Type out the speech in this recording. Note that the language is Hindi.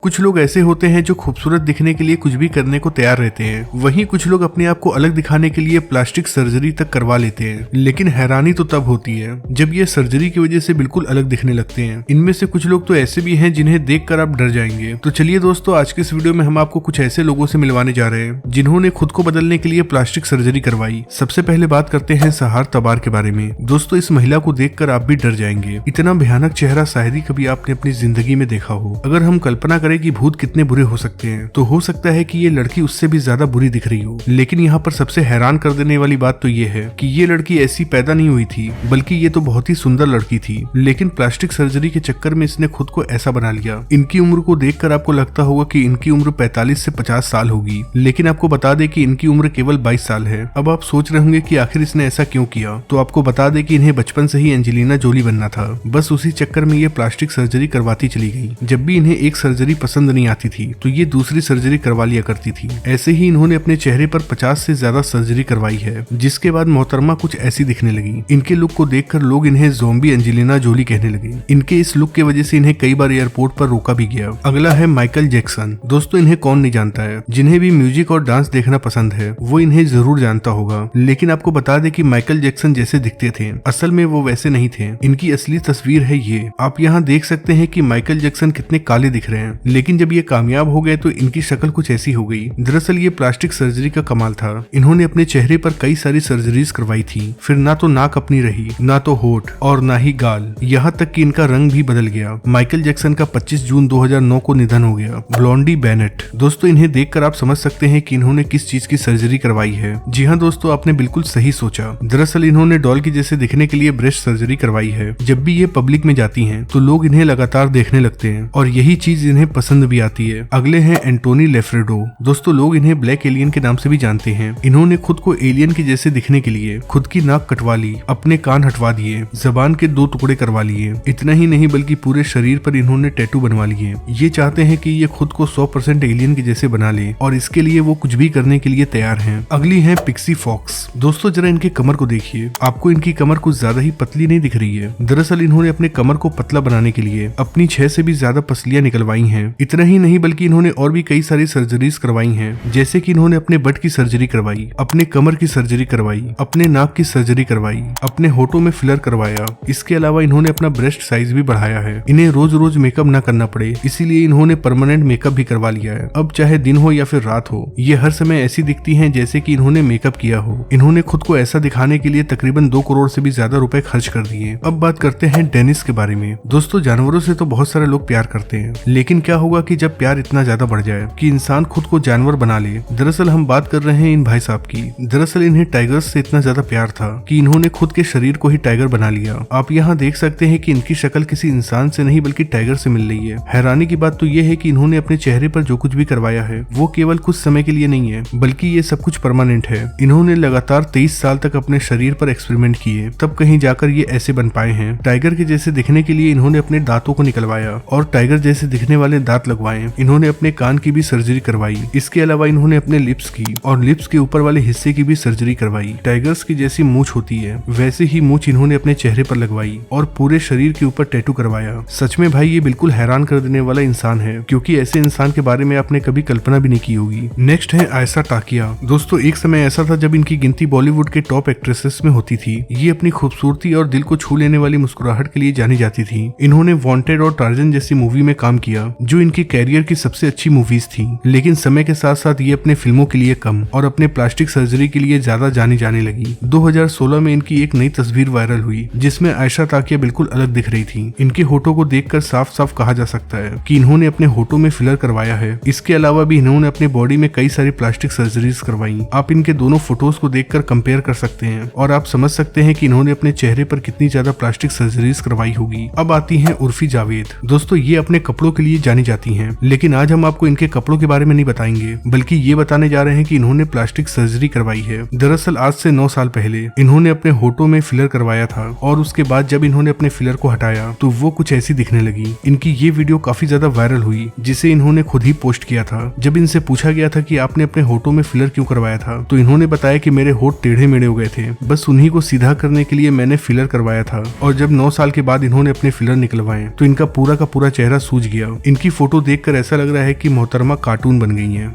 कुछ लोग ऐसे होते हैं जो खूबसूरत दिखने के लिए कुछ भी करने को तैयार रहते हैं। वहीं कुछ लोग अपने आप को अलग दिखाने के लिए प्लास्टिक सर्जरी तक करवा लेते हैं। लेकिन हैरानी तो तब होती है जब ये सर्जरी की वजह से बिल्कुल अलग दिखने लगते हैं। इनमें से कुछ लोग तो ऐसे भी हैं जिन्हें देखकर आप डर जाएंगे। तो चलिए दोस्तों, आज के इस वीडियो में हम आपको कुछ ऐसे लोगों से मिलवाने जा रहे हैं जिन्होंने खुद को बदलने के लिए प्लास्टिक सर्जरी करवाई। सबसे पहले बात करते हैं सहार तबार के बारे में। दोस्तों, इस महिला को देखकर आप भी डर जाएंगे। इतना भयानक चेहरा शायद ही कभी आपने अपनी जिंदगी में देखा हो। अगर हम कल्पना करें कि भूत कितने बुरे हो सकते हैं, तो हो सकता है कि ये लड़की उससे भी ज्यादा बुरी दिख रही हो। लेकिन यहाँ पर सबसे हैरान कर देने वाली बात तो ये है कि ये लड़की ऐसी पैदा नहीं हुई थी, बल्कि ये तो बहुत ही सुंदर लड़की थी। लेकिन प्लास्टिक सर्जरी के चक्कर में इसने खुद को ऐसा बना लिया। इनकी उम्र को देखकर आपको लगता होगा कि इनकी उम्र 45 से 50 साल होगी, लेकिन आपको बता दें कि इनकी उम्र केवल 22 साल है। अब आप सोच रहे होंगे कि आखिर इसने ऐसा क्यों किया। तो आपको बता दें कि इन्हें बचपन से ही एंजेलिना जोली बनना था। बस उसी चक्कर में ये प्लास्टिक सर्जरी करवाती चली गई। जब भी इन्हें एक सर्जरी पसंद नहीं आती थी तो ये दूसरी सर्जरी करवा लिया करती थी। ऐसे ही इन्होंने अपने चेहरे पर 50 से ज्यादा सर्जरी करवाई है, जिसके बाद मोहतरमा कुछ ऐसी दिखने लगी। इनके लुक को देखकर लोग इन्हें ज़ॉम्बी एंजेलिना जोली कहने लगे। इनके इस लुक की वजह से इन्हें कई बार एयरपोर्ट पर रोका भी गया। अगला है माइकल जैक्सन। दोस्तों, इन्हें कौन नहीं जानता है। जिन्हें भी म्यूजिक और डांस देखना पसंद है वो इन्हें जरूर जानता होगा। लेकिन आपको बता दें कि माइकल जैक्सन जैसे दिखते थे, असल में वो वैसे नहीं थे। इनकी असली तस्वीर है ये। आप यहाँ देख सकते हैं कि माइकल जैक्सन कितने काले दिख रहे हैं, लेकिन जब ये कामयाब हो गए तो इनकी शक्ल कुछ ऐसी हो गई। दरअसल ये प्लास्टिक सर्जरी का कमाल था। इन्होंने अपने चेहरे पर कई सारी सर्जरीज करवाई थी। फिर ना तो नाक अपनी रही, ना तो होठ, और ना ही गाल। यहाँ तक कि इनका रंग भी बदल गया। माइकल जैक्सन का 25 जून 2009 को निधन हो गया। Blondie Bennett. दोस्तों, इन्हें देखकर आप समझ सकते हैं कि इन्होंने किस चीज की सर्जरी करवाई है। जी हाँ दोस्तों, आपने बिल्कुल सही सोचा। दरअसल इन्होंने डॉल की जैसे दिखने के लिए ब्रेस्ट सर्जरी करवाई है। जब भी ये पब्लिक में जाती हैं तो लोग इन्हें लगातार देखने लगते हैं और यही चीज इन्हें पसंद भी आती है। अगले हैं एंटोनी लेफ्रेडो। दोस्तों, लोग इन्हें ब्लैक एलियन के नाम से भी जानते हैं। इन्होंने खुद को एलियन के जैसे दिखने के लिए खुद की नाक कटवा ली, अपने कान हटवा दिए, जबान के 2 टुकड़े करवा लिए। इतना ही नहीं बल्कि पूरे शरीर पर इन्होंने टैटू बनवा लिए। ये चाहते हैं कि ये खुद को 100% एलियन के जैसे बना ले और इसके लिए वो कुछ भी करने के लिए तैयार हैं। अगली है पिक्सी फॉक्स। दोस्तों, जरा इनके कमर को देखिए। आपको इनकी कमर कुछ ज्यादा ही पतली नहीं दिख रही है। दरअसल इन्होंने अपने कमर को पतला बनाने के लिए अपनी 6 से भी ज्यादा पसलियां निकलवाई हैं। इतना ही नहीं बल्कि इन्होंने और भी कई सारी सर्जरीज करवाई हैं। जैसे कि इन्होंने अपने बट की सर्जरी करवाई, अपने कमर की सर्जरी करवाई, अपने नाक की सर्जरी करवाई, अपने होठों में फिलर करवाया। इसके अलावा इन्होंने अपना ब्रेस्ट साइज भी बढ़ाया है। इन्हें रोज रोज मेकअप न करना पड़े, इसीलिए इन्होंने परमानेंट मेकअप भी करवा लिया है। अब चाहे दिन हो या फिर रात हो, ये हर समय ऐसी दिखती हैं जैसे कि इन्होंने मेकअप किया हो। इन्होंने खुद को ऐसा दिखाने के लिए तकरीबन 2 करोड़ से भी ज्यादा रुपए खर्च कर दिए। अब बात करते हैं डेनिस के बारे में। दोस्तों, जानवरों से तो बहुत सारे लोग प्यार करते हैं, लेकिन क्या होगा कि जब प्यार इतना ज्यादा बढ़ जाए कि इंसान खुद को जानवर बना ले। दरअसल हम बात कर रहे हैं इन भाई साहब की। दरअसल इन्हें टाइगर्स से इतना ज्यादा प्यार था कि इन्होंने खुद के शरीर को ही टाइगर बना लिया। आप यहाँ देख सकते हैं कि इनकी शक्ल किसी इंसान से नहीं बल्कि टाइगर से मिल रही है। हैरानी की बात तो ये है कि इन्होंने अपने चेहरे पर जो कुछ भी करवाया है वो केवल कुछ समय के लिए नहीं है, बल्कि ये सब कुछ परमानेंट है। इन्होंने लगातार 23 साल तक अपने शरीर पर एक्सपेरिमेंट किए, तब कहीं जाकर ये ऐसे बन पाए हैं। टाइगर के जैसे दिखने के लिए इन्होंने अपने दांतों को निकलवाया और टाइगर जैसे दिखने वाले दांत लगवाए। इन्होंने अपने कान की भी सर्जरी करवाई। इसके अलावा इन्होंने अपने लिप्स की और लिप्स के ऊपर वाले हिस्से की भी सर्जरी करवाई। टाइगर्स की जैसी मूंछ होती है वैसे ही मूंछ इन्होंने अपने चेहरे पर लगवाई और पूरे शरीर के ऊपर टैटू करवाया। सच में भाई, ये बिल्कुल हैरान कर देने वाला इंसान है, क्योंकि ऐसे इंसान के बारे में आपने कभी कल्पना भी नहीं की होगी। नेक्स्ट है आयशा टाकिया। दोस्तों, एक समय ऐसा था जब इनकी गिनती बॉलीवुड के टॉप एक्ट्रेसेस में होती थी। ये अपनी खूबसूरती और दिल को छू लेने वाली मुस्कुराहट के लिए जानी जाती थी। इन्होंने वांटेड और टार्जन जैसी मूवी में काम किया, जो इनकी कैरियर की सबसे अच्छी मूवीज थी। लेकिन समय के साथ साथ ये अपने फिल्मों के लिए कम और अपने प्लास्टिक सर्जरी के लिए ज्यादा जानी जाने लगी। 2016 में इनकी एक नई तस्वीर वायरल हुई जिसमें आयशा टाकिया बिल्कुल अलग दिख रही थी। इनके होठों को देखकर साफ साफ कहा जा सकता है कि इन्होंने अपने होठों में फिलर करवाया है। इसके अलावा भी इन्होंने अपने बॉडी में कई सारी प्लास्टिक सर्जरीज करवाई। आप इनके दोनों फोटोज को देखकर कंपेयर कर सकते हैं और आप समझ सकते हैं कि इन्होंने अपने चेहरे पर कितनी ज्यादा प्लास्टिक सर्जरीज करवाई होगी। अब आती है उर्फी जावेद। दोस्तों, ये अपने कपड़ों के लिए जानी जाती हैं, लेकिन आज हम आपको इनके कपड़ों के बारे में नहीं बताएंगे, बल्कि ये बताने जा रहे हैं कि इन्होंने प्लास्टिक सर्जरी करवाई है। दरअसल आज से 9 साल पहले इन्होंने अपने होठों में फिलर करवाया था और उसके बाद जब इन्होंने अपने फिलर को हटाया तो वो कुछ ऐसी दिखने लगी। इनकी ये वीडियो काफी ज्यादा वायरल हुई, जिसे इन्होंने खुद ही पोस्ट किया था। जब इनसे पूछा गया था कि आपने अपने होठों में फिलर क्यों करवाया था, तो इन्होंने बताया कि मेरे होठ टेढ़े मेढ़े हो गए थे, बस उन्हीं को सीधा करने के लिए मैंने फिलर करवाया था। और जब 9 साल के बाद इन्होंने अपने फिलर निकलवाए तो इनका पूरा का पूरा चेहरा सूज गया। इनकी इनकी फोटो देखकर ऐसा लग रहा है कि मोहतरमा कार्टून बन गई हैं।